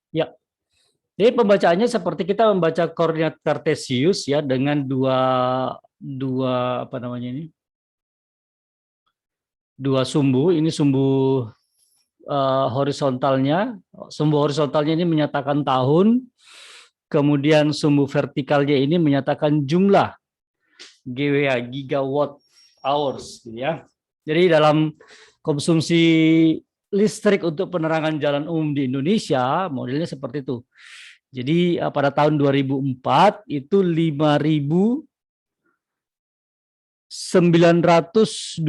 Ya, jadi pembacaannya seperti kita membaca koordinat kartesius ya dengan dua dua apa namanya ini? Dua sumbu. Ini sumbu horizontalnya. Sumbu horizontalnya ini menyatakan tahun, kemudian sumbu vertikalnya ini menyatakan jumlah GWH, gigawatt hours gitu ya. Jadi dalam konsumsi listrik untuk penerangan jalan umum di Indonesia modelnya seperti itu. Jadi pada tahun 2004 itu 5.927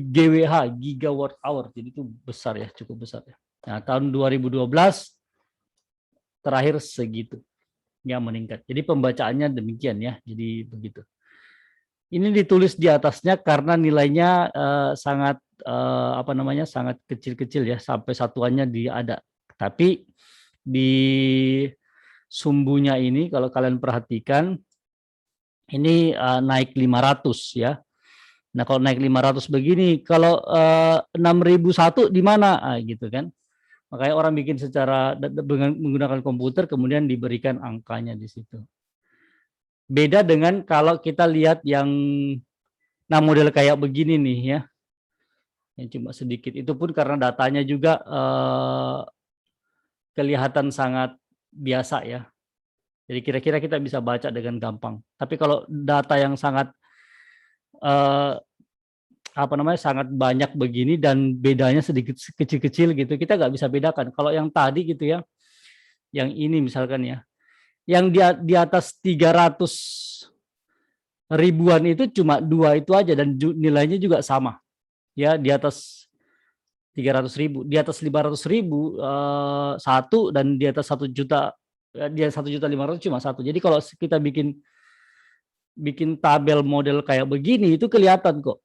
GWH, gigawatt hour. Jadi itu besar ya, cukup besar ya. Nah, tahun 2012 terakhir segitu yang meningkat. Jadi pembacaannya demikian ya. Jadi begitu. Ini ditulis di atasnya karena nilainya sangat apa namanya? Sangat kecil-kecil ya, sampai satuannya ada. Tapi di sumbunya ini kalau kalian perhatikan ini naik 500 ya. Nah, kalau naik 500 begini, kalau 6.001 di mana? Gitu kan. Makanya orang bikin secara dengan menggunakan komputer kemudian diberikan angkanya di situ. Beda dengan kalau kita lihat yang model kayak begini nih ya. Yang cuma sedikit. Itu pun karena datanya juga kelihatan sangat biasa ya. Jadi kira-kira kita bisa baca dengan gampang. Tapi kalau data yang sangat eh, apa namanya sangat banyak begini dan bedanya sedikit kecil-kecil gitu, kita nggak bisa bedakan. Kalau yang tadi gitu ya, yang ini misalkan ya, yang di atas 300 ribuan itu cuma dua itu aja dan nilainya juga sama ya, di atas 300.000, di atas 500.000 satu, dan di atas 1 juta, dia 1.500.000 cuma satu. Jadi kalau kita bikin bikin tabel model kayak begini itu kelihatan kok.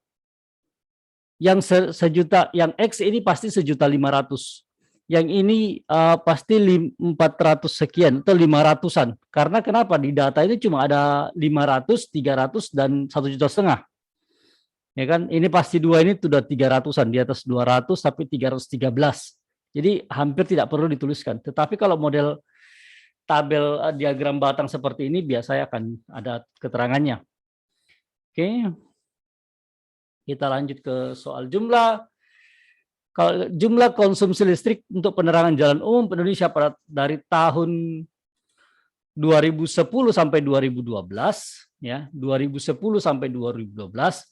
Yang sejuta, yang X ini pasti 1.500.000. Yang ini pasti 400 sekian atau 500-an. Karena kenapa? Di data ini cuma ada 500, 300 dan 1,5 juta. Ya kan? Ini pasti dua ini sudah 300-an, di atas 200 tapi 313. Jadi hampir tidak perlu dituliskan. Tetapi kalau model tabel diagram batang seperti ini biasanya akan ada keterangannya. Oke. Kita lanjut ke soal jumlah. Kalau jumlah konsumsi listrik untuk penerangan jalan umum Indonesia dari tahun 2010 sampai 2012 ya, 2010 sampai 2012.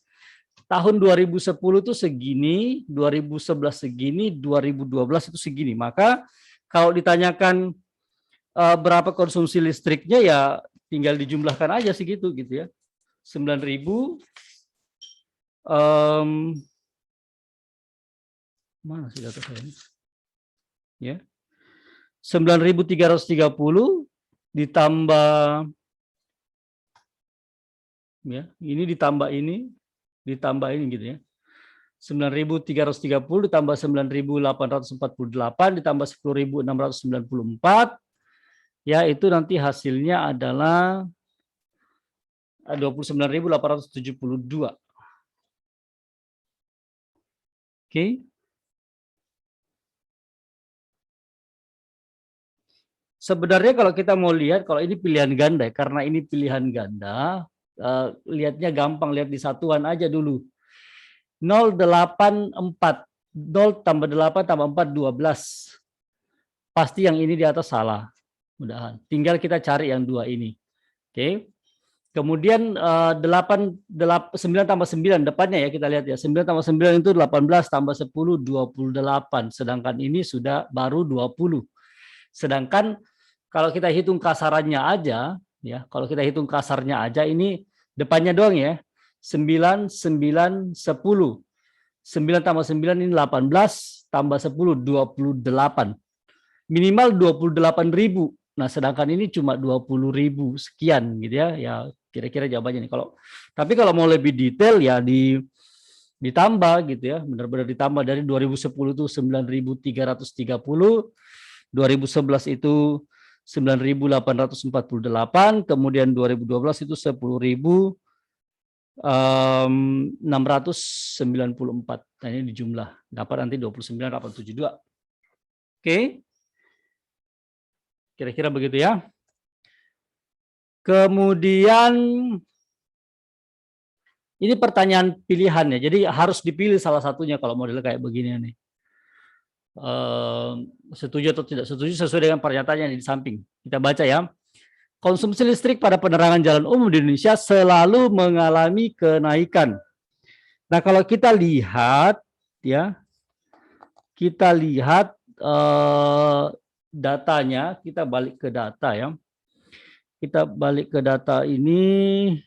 Tahun 2010 itu segini, 2011 segini, 2012 itu segini. Maka kalau ditanyakan berapa konsumsi listriknya ya tinggal dijumlahkan aja segitu gitu ya. 9.000 mana sih data saya? Ya. 9.330 ditambah ya, ini ditambah ini gitu ya. 9.330 ditambah 9.848 ditambah 10.694 ya, itu nanti hasilnya adalah 29.872. Oke. Sebenarnya kalau kita mau lihat, kalau ini pilihan ganda, karena ini pilihan ganda, lihatnya gampang, lihat di satuan aja dulu. 084, 0 tambah 8 tambah 4, 12. Pasti yang ini di atas salah. Mudahan. Tinggal kita cari yang dua ini. Oke. Kemudian 9 tambah 9 depannya ya, kita lihat ya. 9 tambah 9 itu 18 tambah 10, 28. Sedangkan ini sudah baru 20. Sedangkan kalau kita hitung kasarannya aja, ya, kalau kita hitung kasarnya aja ini depannya doang ya. 9, 9, 10. 9 tambah 9 ini 18, tambah 10, 28. Minimal 28.000. Nah, sedangkan ini cuma 20.000 sekian gitu ya. Ya, kira-kira jawabannya nih. Tapi kalau mau lebih detail ya ditambah gitu ya. Benar-benar ditambah dari 2010 itu 9.330, 2011 itu 9.848, kemudian 2012 itu 10.694. Nah, ini dijumlah. Dapat nanti 29.872. Oke. Kira-kira begitu ya. Kemudian ini pertanyaan pilihan ya. Jadi harus dipilih salah satunya kalau model kayak begini nih. Setuju atau tidak setuju sesuai dengan pernyataan yang di samping. Kita baca ya. Konsumsi listrik pada penerangan jalan umum di Indonesia selalu mengalami kenaikan. Nah, kalau kita lihat ya, datanya, kita balik ke data ya. Kita balik ke data ini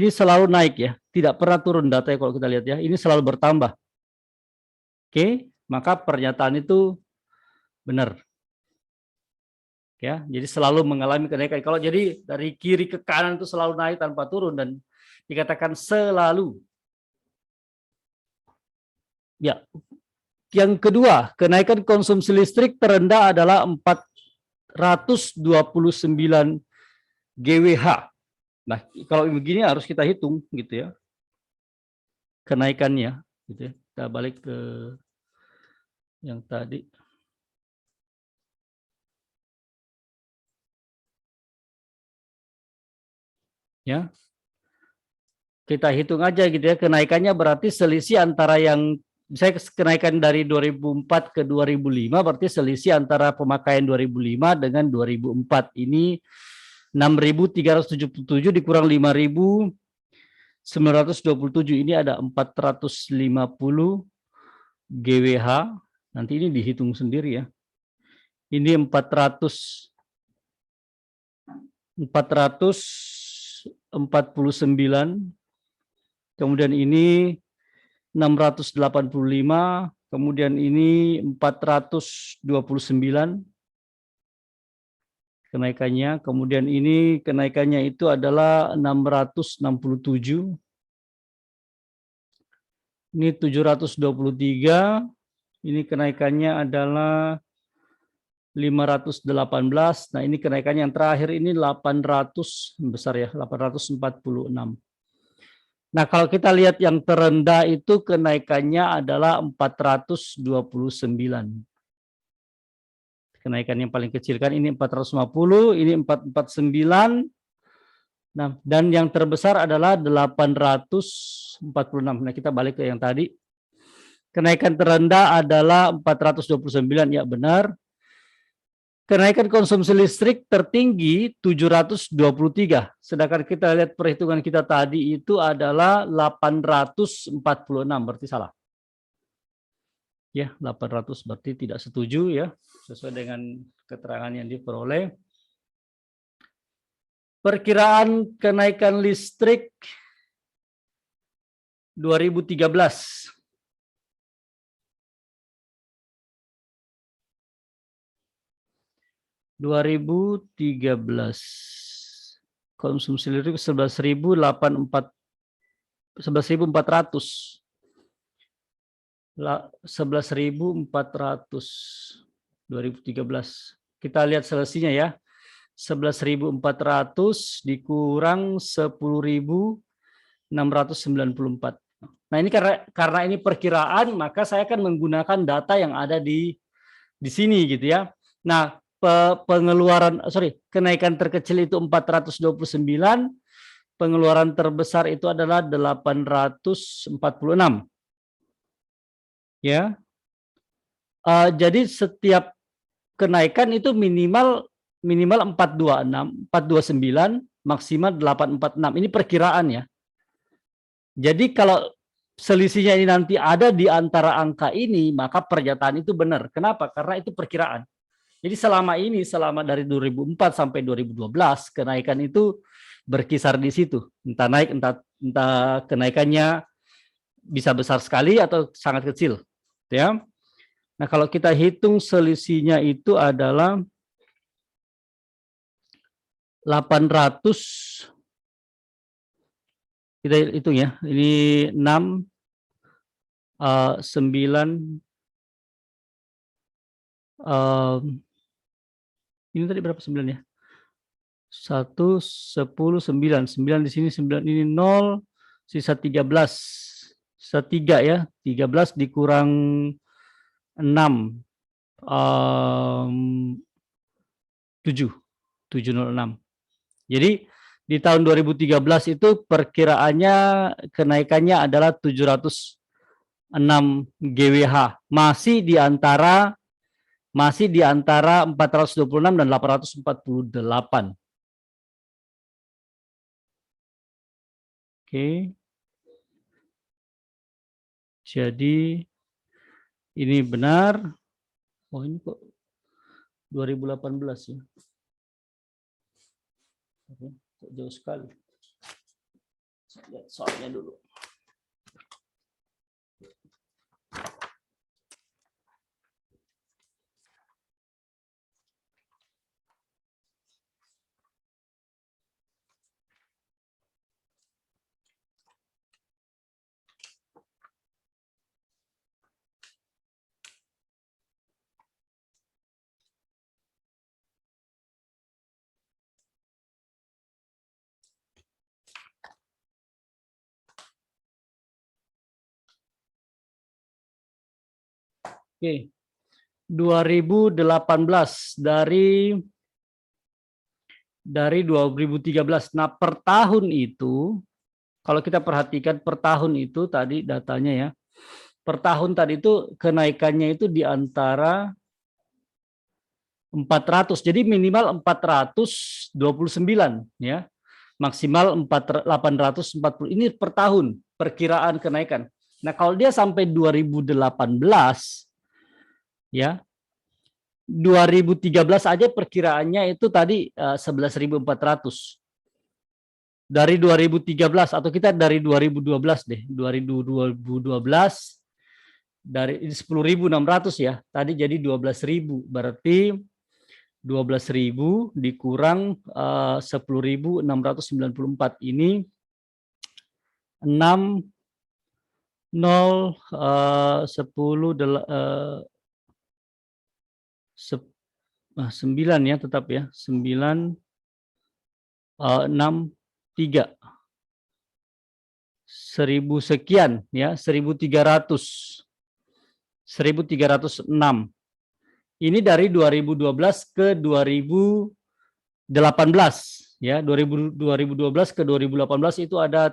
selalu naik ya, tidak pernah turun data ya kalau kita lihat ya, ini selalu bertambah. Oke, maka pernyataan itu benar. Ya, jadi selalu mengalami kenaikan. Kalau jadi dari kiri ke kanan itu selalu naik tanpa turun dan dikatakan selalu. Ya. Yang kedua, kenaikan konsumsi listrik terendah adalah 429 GWH. Nah, kalau begini harus kita hitung gitu ya. Kenaikannya gitu ya. Kita balik ke yang tadi. Ya. Kita hitung aja gitu ya, kenaikannya berarti selisih antara yang saya kenaikan dari 2004 ke 2005 berarti selisih antara pemakaian 2005 dengan 2004 ini 6.377 dikurang 5.927 ini ada 450 GWH. Nanti ini dihitung sendiri ya. Ini 449, kemudian ini 685, kemudian ini 429 kenaikannya, kemudian ini kenaikannya itu adalah 667, ini 723, ini kenaikannya adalah 518. Nah, ini kenaikannya yang terakhir ini 800, besar ya, 846. Nah, kalau kita lihat yang terendah itu kenaikannya adalah 429. Kenaikan yang paling kecil kan ini 450, ini 449. Nah, dan yang terbesar adalah 846. Nah, kita balik ke yang tadi. Kenaikan terendah adalah 429, ya benar. Kenaikan konsumsi listrik tertinggi 723. Sedangkan kita lihat perhitungan kita tadi itu adalah 846, berarti salah. Ya, 800 berarti tidak setuju ya, sesuai dengan keterangan yang diperoleh. Perkiraan kenaikan listrik 2013. Konsumsi listrik 11.400. 2013. Kita lihat selisihnya ya. 11.400 dikurang 10.694. Nah, ini karena ini perkiraan, maka saya akan menggunakan data yang ada di sini gitu ya. Nah, kenaikan terkecil itu 429, pengeluaran terbesar itu adalah 846. Ya. Jadi setiap kenaikan itu minimal 426, 429, maksimal 846. Ini perkiraan ya. Jadi kalau selisihnya ini nanti ada di antara angka ini, maka pernyataan itu benar. Kenapa? Karena itu perkiraan. Jadi selama dari 2004 sampai 2012, kenaikan itu berkisar di situ. Entah naik, entah kenaikannya bisa besar sekali atau sangat kecil. Ya. Nah, kalau kita hitung selisihnya itu adalah 800, kita hitung ya, ini 6, 9, ini tadi berapa 9 ya? 1, 10, 9. 9 di sini, 9 ini 0, sisa 13. Sisa 3 ya, 13 dikurang 6. 706. Jadi di tahun 2013 itu perkiraannya kenaikannya adalah 706 GWH, masih di antara 426 dan 848. Oke. Jadi ini benar. Oh, ini kok 2018 ya. Oke, jauh sekali. Lihat soalnya dulu. Oke. 2018 dari 2013. Nah, per tahun itu kalau kita perhatikan per tahun itu tadi datanya ya. Per tahun tadi itu kenaikannya itu di antara 400. Jadi minimal 429 ya. Maksimal 840. Ini per tahun perkiraan kenaikan. Nah, kalau dia sampai 2018 ya. 2013 aja perkiraannya itu tadi 11.400. Dari 2013 atau kita dari 2012 deh. 2012 dari 10.600 ya. Tadi jadi 12.000. Berarti 12.000 dikurang 10.694 ini 6 0 10 9 ya tetap ya 9 6 3 1000 sekian ya 1300 1306. Ini dari 2012 ke 2018 ya 2012 ke 2018 itu ada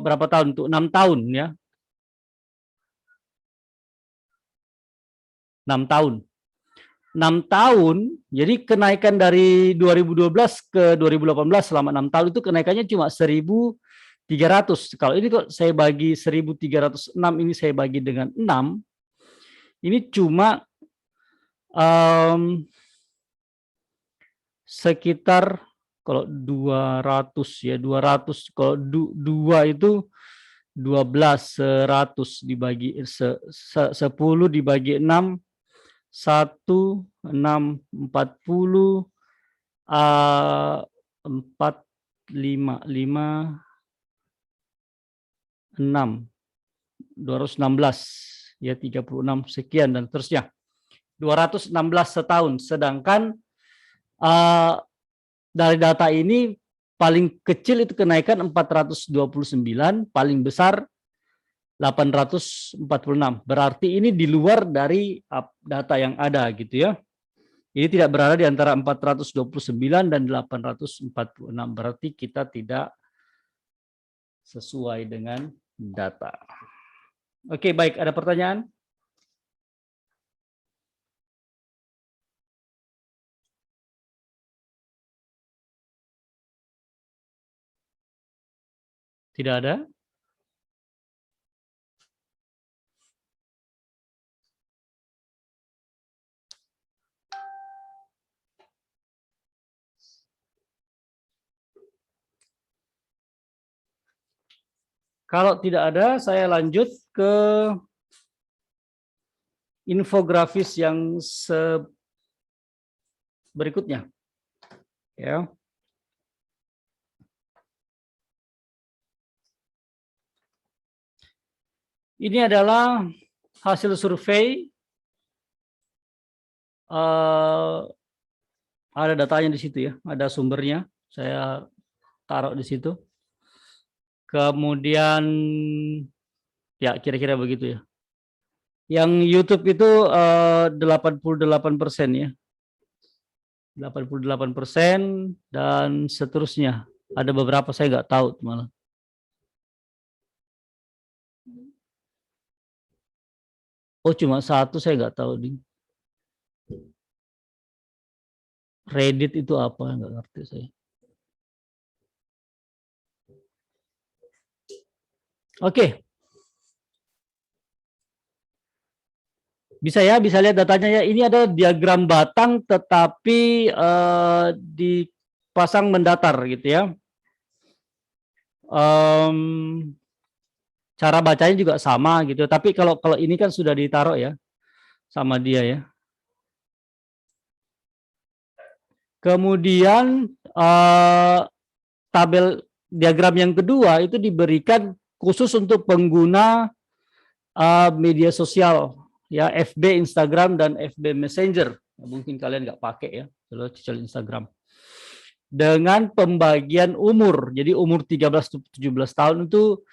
berapa tahun tuh 6 tahun ya 6 tahun 6 tahun jadi kenaikan dari 2012 ke 2018 selama 6 tahun itu kenaikannya cuma 1.300. Kalau ini kok saya bagi 1.306 ini saya bagi dengan 6 ini cuma sekitar kalau 200 ya 200 kalau 2 itu 12 100 dibagi 10 dibagi 6 1 6 40 4 5 5 6 216 ya 36 sekian dan seterusnya 216 setahun sedangkan dari data ini paling kecil itu kenaikan 429 paling besar 846 berarti ini di luar dari data yang ada gitu ya. Ini tidak berada di antara 429 dan 846 berarti kita tidak sesuai dengan data. Oke, baik, ada pertanyaan? Tidak ada? Kalau tidak ada, saya lanjut ke infografis yang berikutnya. Ya. Ini adalah hasil survei. Ada datanya di situ ya, ada sumbernya. Saya taruh di situ. Kemudian ya kira-kira begitu ya. Yang YouTube itu 88% ya. 88% dan seterusnya. Ada beberapa saya nggak tahu malah. Oh cuma satu saya nggak tahu nih. Reddit itu apa nggak ngerti saya. Oke. Bisa ya, bisa lihat datanya ya. Ini ada diagram batang tetapi dipasang mendatar gitu ya. Cara bacanya juga sama gitu. Tapi kalau ini kan sudah ditaruh ya sama dia ya. Kemudian tabel diagram yang kedua itu diberikan khusus untuk pengguna media sosial ya, FB, Instagram dan FB Messenger. Mungkin kalian nggak pakai ya, kalau kecuali Instagram. Dengan pembagian umur. Jadi umur 13-17 tahun itu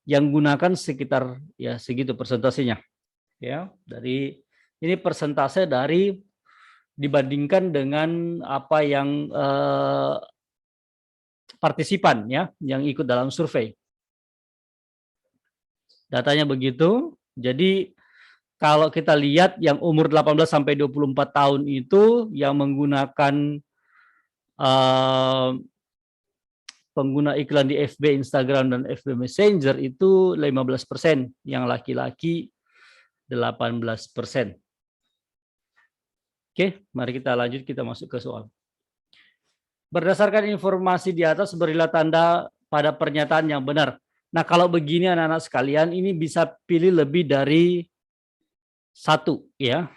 yang gunakan sekitar ya segitu persentasenya. Ya, dari ini persentase dari dibandingkan dengan apa yang partisipan ya yang ikut dalam survei. Datanya begitu. Jadi kalau kita lihat yang umur 18 sampai 24 tahun itu yang menggunakan pengguna iklan di FB, Instagram dan FB Messenger itu 15%, yang laki-laki 18%. Oke, mari kita lanjut, kita masuk ke soal. Berdasarkan informasi di atas, berilah tanda pada pernyataan yang benar. Nah, kalau begini anak-anak sekalian, ini bisa pilih lebih dari satu ya.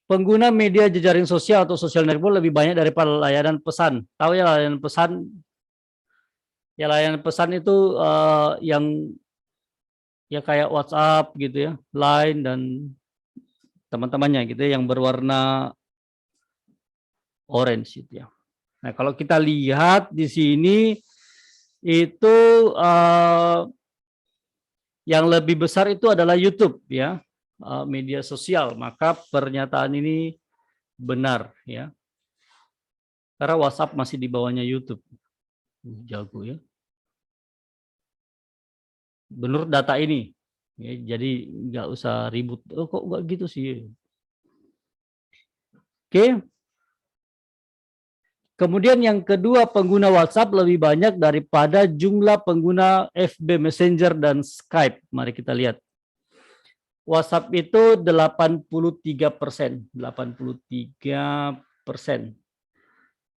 Pengguna media jejaring sosial atau social network lebih banyak daripada layanan pesan. Tahu ya layanan pesan? Ya layanan pesan itu yang ya kayak WhatsApp gitu ya, Line dan teman-temannya gitu ya, yang berwarna orange gitu ya. Nah, kalau kita lihat di sini itu yang lebih besar itu adalah YouTube ya, media sosial. Maka pernyataan ini benar ya. Karena WhatsApp masih di bawahnya YouTube. Jago ya. Menurut data ini. Ya, jadi nggak usah ribut. Oh, kok nggak gitu sih? Oke. Kemudian yang kedua, pengguna WhatsApp lebih banyak daripada jumlah pengguna FB Messenger dan Skype. Mari kita lihat. WhatsApp itu 83%. 83%.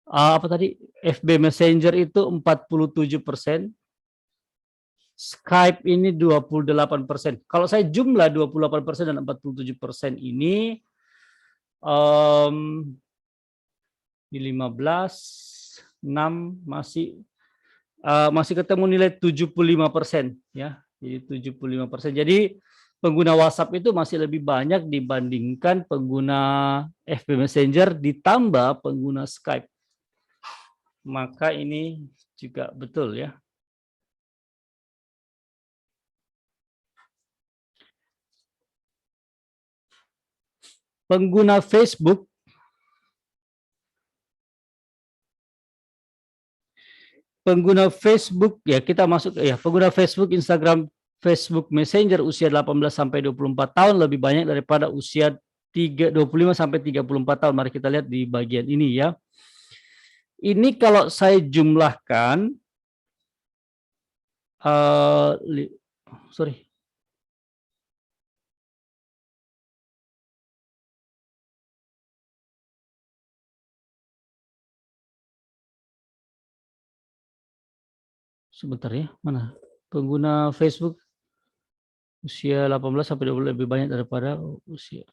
Apa tadi? FB Messenger itu 47%. Skype ini 28%. Kalau saya jumlah 28% dan 47% ini di 15, 6 masih ketemu nilai 75% ya. Jadi 75%. Jadi pengguna WhatsApp itu masih lebih banyak dibandingkan pengguna FB Messenger ditambah pengguna Skype. Maka ini juga betul ya. Pengguna Facebook ya, kita masuk ya, pengguna Facebook, Instagram, Facebook Messenger usia 18 sampai 24 tahun lebih banyak daripada usia 25 sampai 34 tahun. Mari kita lihat di bagian ini ya. Ini kalau saya jumlahkan sorry. Sebentar ya, mana? Pengguna Facebook usia 18 sampai 20 lebih banyak daripada usia.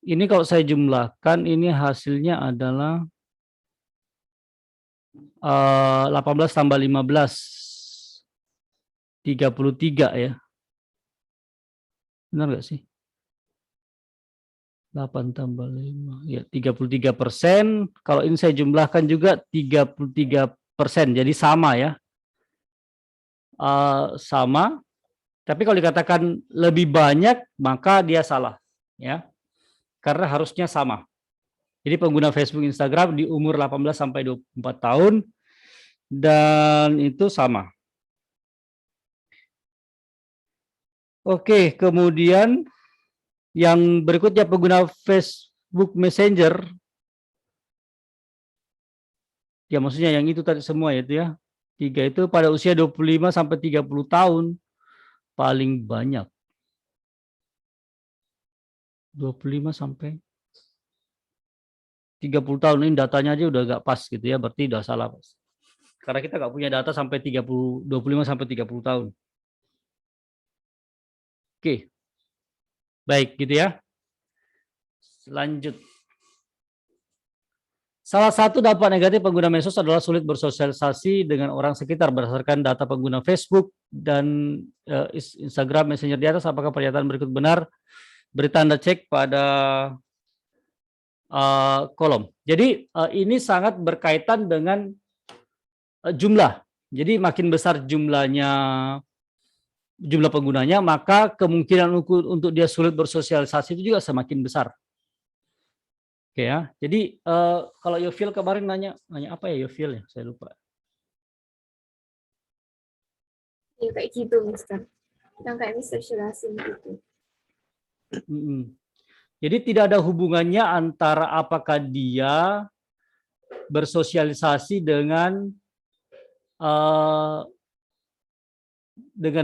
Ini kalau saya jumlahkan ini hasilnya adalah 18 tambah 15 33 ya. Benar nggak sih? 8 tambah 5. Ya, 33%. Kalau ini saya jumlahkan juga 33%. Jadi sama ya. Sama. Tapi kalau dikatakan lebih banyak, maka dia salah. Ya. Karena harusnya sama. Jadi pengguna Facebook, Instagram di umur 18 sampai 24 tahun. Dan itu sama. Oke, kemudian yang berikutnya pengguna Facebook Messenger. Ya maksudnya yang itu tadi semua itu ya. 3 itu pada usia 25 sampai 30 tahun paling banyak. 25 sampai 30 tahun ini datanya aja udah gak pas gitu ya, berarti udah salah. Karena kita gak punya data sampai 25 sampai 30 tahun. Oke. Baik gitu ya. Lanjut. Salah satu dampak negatif pengguna medsos adalah sulit bersosialisasi dengan orang sekitar berdasarkan data pengguna Facebook dan Instagram Messenger di atas. Apakah pernyataan berikut benar? Beri tanda cek pada kolom. Jadi ini sangat berkaitan dengan jumlah. Jadi makin besar jumlah penggunanya, maka kemungkinan untuk dia sulit bersosialisasi itu juga semakin besar. Oke ya. Jadi kalau Yofil kemarin nanya apa ya Yofil ya? Saya lupa. Ya kayak gitu, Mister. Yang kayak Mister jelasin gitu. Jadi tidak ada hubungannya antara apakah dia bersosialisasi dengan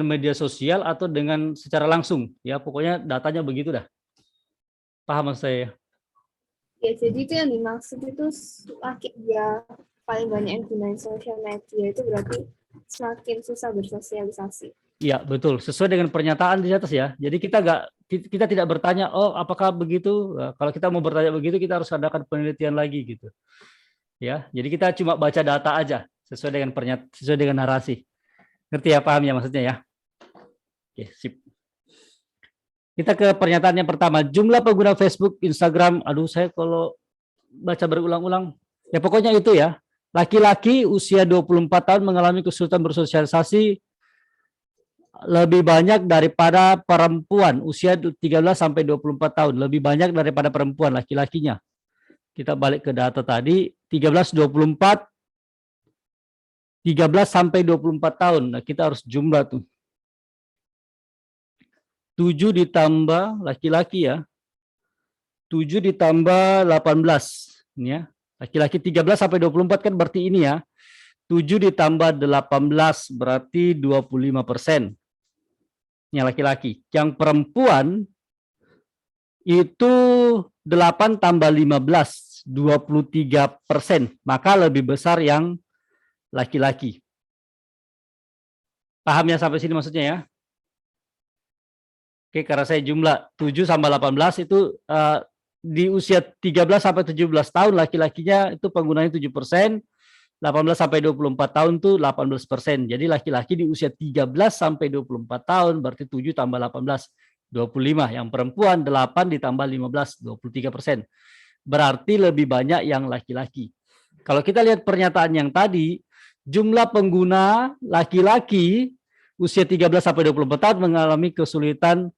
media sosial atau dengan secara langsung. Ya pokoknya datanya begitu dah. Paham maksud saya? Ya, jadi itu yang dimaksud itu dia paling banyak yang gunain sosial media itu berarti semakin susah bersosialisasi. Iya betul, sesuai dengan pernyataan di atas ya. Jadi kita tidak bertanya, oh apakah begitu? Nah, kalau kita mau bertanya begitu, kita harus adakan penelitian lagi gitu. Ya, jadi kita cuma baca data aja sesuai dengan sesuai dengan narasi. Ngerti ya, paham ya maksudnya ya? Oke, sip. Kita ke pernyataan yang pertama. Jumlah pengguna Facebook, Instagram, aduh saya kalau baca berulang-ulang. Ya pokoknya itu ya. Laki-laki usia 24 tahun mengalami kesulitan bersosialisasi lebih banyak daripada perempuan usia 13 sampai 24 tahun. Lebih banyak daripada perempuan laki-lakinya. Kita balik ke data tadi, 13 24 13 sampai 24 tahun. Nah, kita harus jumlah tuh. 7 ditambah laki-laki ya. 7 ditambah 18 ini ya. Laki-laki 13 sampai 24 kan berarti ini ya. 7 ditambah 18 berarti 25%. Ini laki-laki. Yang perempuan itu 8 tambah 15 23%. Maka lebih besar yang laki-laki. Paham ya sampai sini maksudnya ya? Oke, karena saya jumlah 7 sama 18 itu di usia 13 sampai 17 tahun laki-lakinya itu penggunanya 7%, 18 sampai 24 tahun tuh 18%. Jadi laki-laki di usia 13 sampai 24 tahun berarti 7 tambah 18 25. Yang perempuan 8 ditambah 15 23%. Berarti lebih banyak yang laki-laki. Kalau kita lihat pernyataan yang tadi, jumlah pengguna laki-laki usia 13 sampai 24 tahun mengalami kesulitan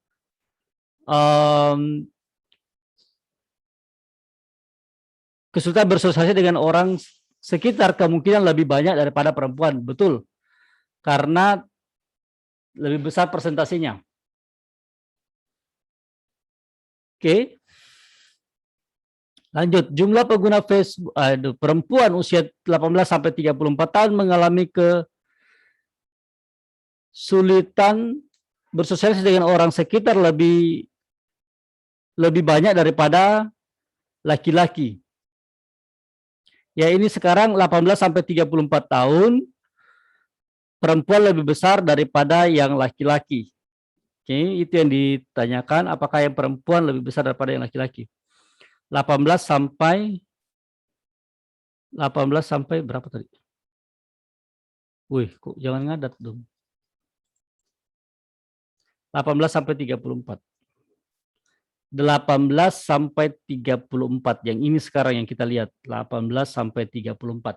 kesulitan bersosialisasi dengan orang sekitar kemungkinan lebih banyak daripada perempuan. Betul. Karena lebih besar persentasenya. Oke. Lanjut, jumlah pengguna Facebook perempuan usia 18 sampai 34 tahun mengalami kesulitan bersosialisasi dengan orang sekitar lebih banyak daripada laki-laki. Ya ini sekarang 18 sampai 34 tahun perempuan lebih besar daripada yang laki-laki. Oke, itu yang ditanyakan, apakah yang perempuan lebih besar daripada yang laki-laki. 18 sampai berapa tadi? Wih, kok jangan ngadat dong. 18 sampai 34. 18 sampai 34. Yang ini sekarang yang kita lihat, 18 sampai 34.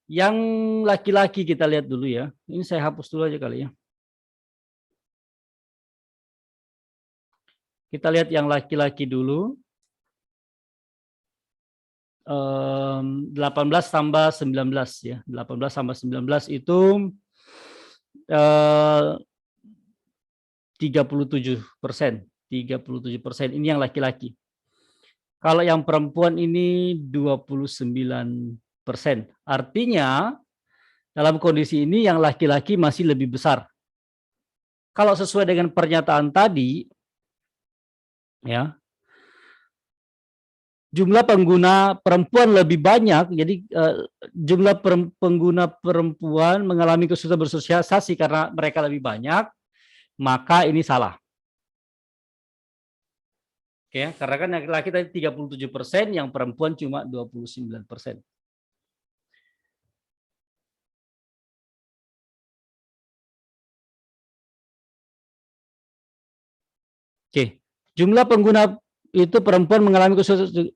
Yang laki-laki kita lihat dulu ya. Ini saya hapus dulu aja kali ya. Kita lihat yang laki-laki dulu. 18 tambah 19 ya. 18 tambah 19 itu 37%. 37%. Ini yang laki-laki. Kalau yang perempuan ini 29%. Artinya dalam kondisi ini yang laki-laki masih lebih besar. Kalau sesuai dengan pernyataan tadi, ya, jumlah pengguna perempuan lebih banyak, jadi jumlah pengguna perempuan mengalami kesulitan bersosialisasi karena mereka lebih banyak, maka ini salah. Oke, karena kan yang laki-laki tadi 37%, yang perempuan cuma 29%. Oke, jumlah pengguna itu perempuan mengalami kesulitan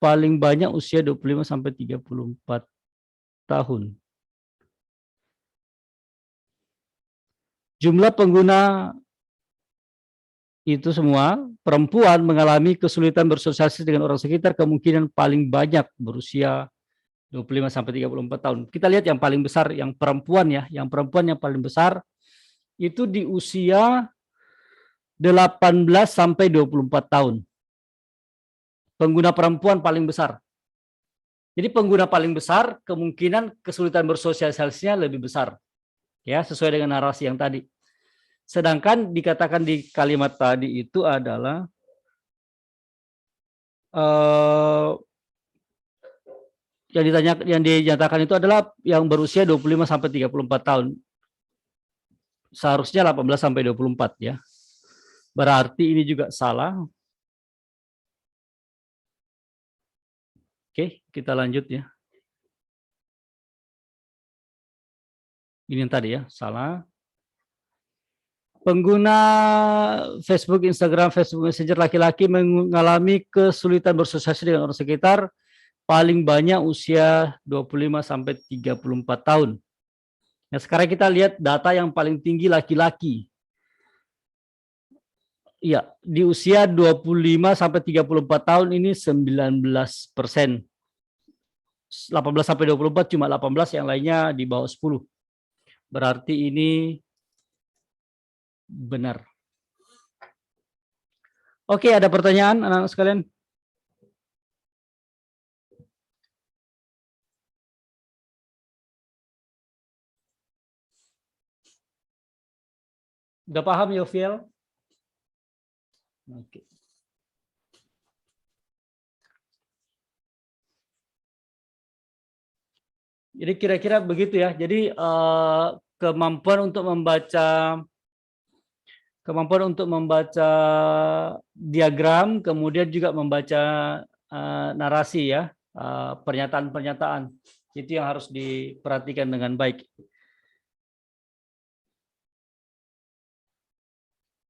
paling banyak usia 25 sampai 34 tahun. Jumlah pengguna itu semua perempuan mengalami kesulitan bersosialisasi dengan orang sekitar kemungkinan paling banyak berusia 25 sampai 34 tahun. Kita lihat yang paling besar yang perempuan ya, yang perempuan yang paling besar itu di usia 18 sampai 24 tahun. Pengguna perempuan paling besar. Jadi pengguna paling besar kemungkinan kesulitan bersosialisasinya lebih besar. Ya, sesuai dengan narasi yang tadi. Sedangkan dikatakan di kalimat tadi itu adalah yang dinyatakan itu adalah yang berusia 25 sampai 34 tahun. Seharusnya 18 sampai 24 ya. Berarti ini juga salah. Oke, kita lanjut ya. Ini yang tadi ya, salah. Pengguna Facebook, Instagram, Facebook Messenger laki-laki mengalami kesulitan bersosialisasi dengan orang sekitar paling banyak usia 25 sampai 34 tahun. Nah, sekarang kita lihat data yang paling tinggi laki-laki. Iya, di usia 25 sampai 34 tahun ini 19%. 18 sampai 24 cuma 18, yang lainnya di bawah 10. Berarti ini benar. Oke, ada pertanyaan anak-anak sekalian? Udah paham Yofiel? Oke. Jadi kira-kira begitu ya. Jadi kemampuan untuk membaca diagram, kemudian juga membaca narasi ya, pernyataan-pernyataan. Itu yang harus diperhatikan dengan baik.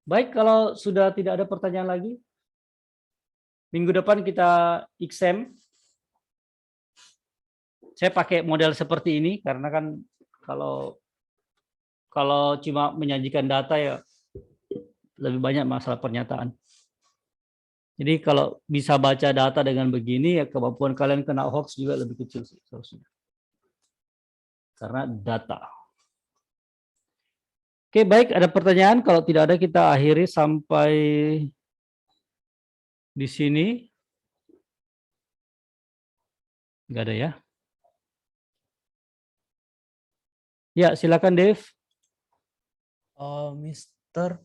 Baik, kalau sudah tidak ada pertanyaan lagi, minggu depan kita exam. Saya pakai model seperti ini karena kan kalau cuma menyajikan data ya lebih banyak masalah pernyataan. Jadi kalau bisa baca data dengan begini ya kemampuan kalian kena hoax juga lebih kecil sih seharusnya. Karena data. Oke, baik, ada pertanyaan? Kalau tidak ada kita akhiri sampai di sini. Enggak ada ya? Ya, silakan Dev. Mister,